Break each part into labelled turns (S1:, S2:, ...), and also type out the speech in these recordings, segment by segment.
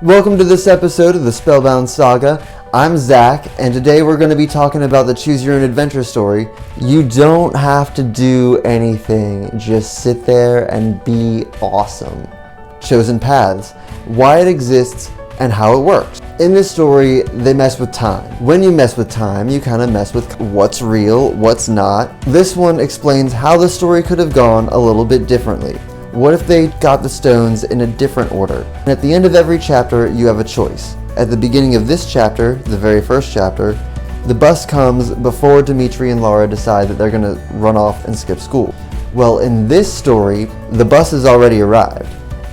S1: Welcome to this episode of the Spellbound Saga. I'm Zach, and today we're going to be talking about the Choose Your Own Adventure story. You don't have to do anything, just sit there and be awesome. Chosen Paths, why it exists, and how it works. In this story, they mess with time. When you mess with time, you kind of mess with what's real, what's not. This one explains how the story could have gone a little bit differently. What if they got the stones in a different order? And at the end of every chapter, you have a choice. At the beginning of this chapter, the very first chapter, the bus comes before Dimitri and Laura decide that they're going to run off and skip school. Well, in this story, the bus has already arrived,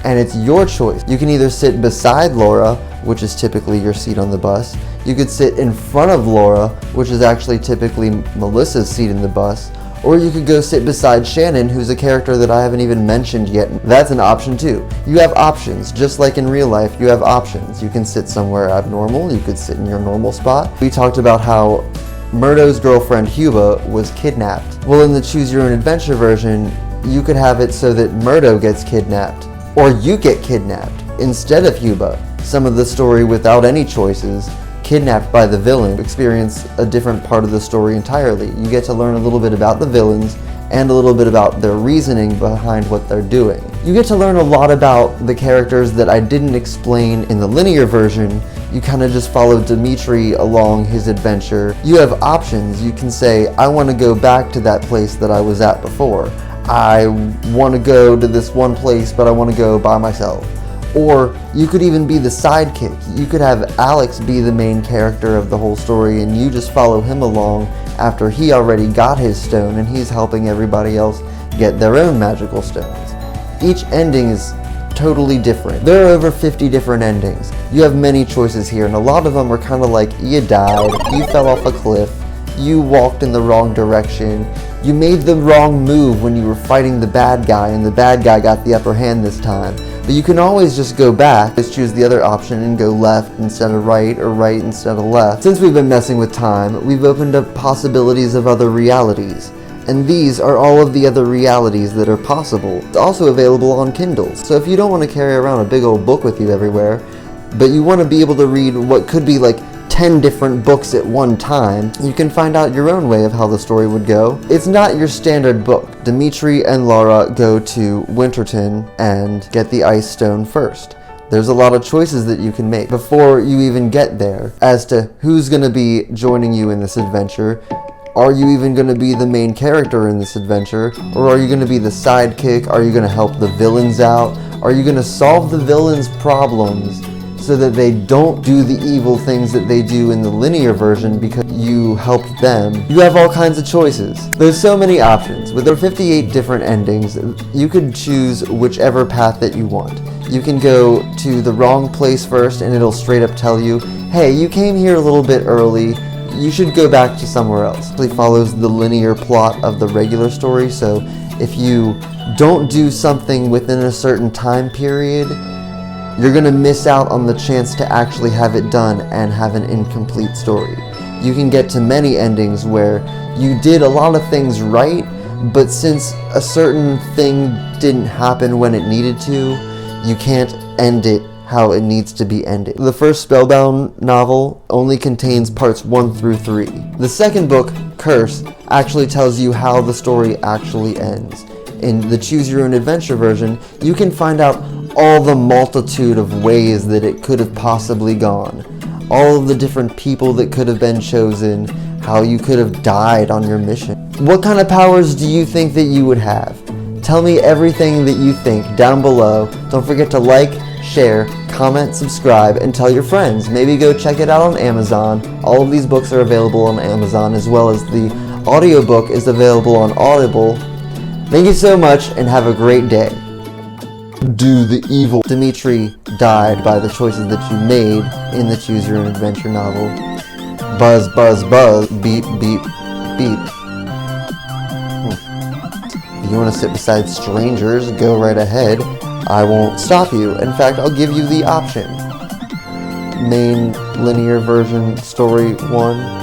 S1: and it's your choice. You can either sit beside Laura, which is typically your seat on the bus. You could sit in front of Laura, which is actually typically Melissa's seat in the bus. Or you could go sit beside Shannon, who's a character that I haven't even mentioned yet. That's an option too. You have options, just like in real life, you have options. You can sit somewhere abnormal, you could sit in your normal spot. We talked about how Murdo's girlfriend Huba was kidnapped. Well, in the Choose Your Own Adventure version, you could have it so that Murdo gets kidnapped, or you get kidnapped instead of Huba. Some of the story without any choices, kidnapped by the villain, experience a different part of the story entirely. You get to learn a little bit about the villains and a little bit about their reasoning behind what they're doing. You get to learn a lot about the characters that I didn't explain in the linear version. You kind of just follow Dimitri along his adventure. You have options. You can say, I want to go back to that place that I was at before. I want to go to this one place, but I want to go by myself. Or you could even be the sidekick. You could have Alex be the main character of the whole story and you just follow him along after he already got his stone and he's helping everybody else get their own magical stones. Each ending is totally different. There are over 50 different endings. You have many choices here, and a lot of them are kind of like, you died, you fell off a cliff, you walked in the wrong direction, you made the wrong move when you were fighting the bad guy and the bad guy got the upper hand this time. But you can always just go back, just choose the other option and go left instead of right or right instead of left. Since we've been messing with time, we've opened up possibilities of other realities. And these are all of the other realities that are possible. It's also available on Kindles. So if you don't want to carry around a big old book with you everywhere, but you want to be able to read what could be like 10 different books at one time, you can find out your own way of how the story would go. It's not your standard book. Dimitri and Laura go to Winterton and get the ice stone first. There's a lot of choices that you can make before you even get there as to who's going to be joining you in this adventure. Are you even going to be the main character in this adventure? Or are you going to be the sidekick? Are you going to help the villains out? Are you going to solve the villains' problems so that they don't do the evil things that they do in the linear version because you helped them? You have all kinds of choices. There's so many options. With their 58 different endings, you could choose whichever path that you want. You can go to the wrong place first and it'll straight up tell you, hey, you came here a little bit early, you should go back to somewhere else. It follows the linear plot of the regular story, so if you don't do something within a certain time period, you're going to miss out on the chance to actually have it done and have an incomplete story. You can get to many endings where you did a lot of things right, but since a certain thing didn't happen when it needed to, you can't end it how it needs to be ended. The first Spellbound novel only contains parts 1 through 3. The second book, Curse, actually tells you how the story actually ends. In the Choose Your Own Adventure version, you can find out all the multitude of ways that it could have possibly gone. All of the different people that could have been chosen, how you could have died on your mission. What kind of powers do you think that you would have? Tell me everything that you think down below. Don't forget to like, share, comment, subscribe, and tell your friends. Maybe go check it out on Amazon. All of these books are available on Amazon, as well as the audiobook is available on Audible. Thank you so much and have a great day. Do the evil. Dimitri died by the choices that you made in the Choose Your Own Adventure novel. Buzz, buzz, buzz. Beep, beep, beep. If you want to sit beside strangers, go right ahead. I won't stop you. In fact, I'll give you the option. Main linear version, story 1.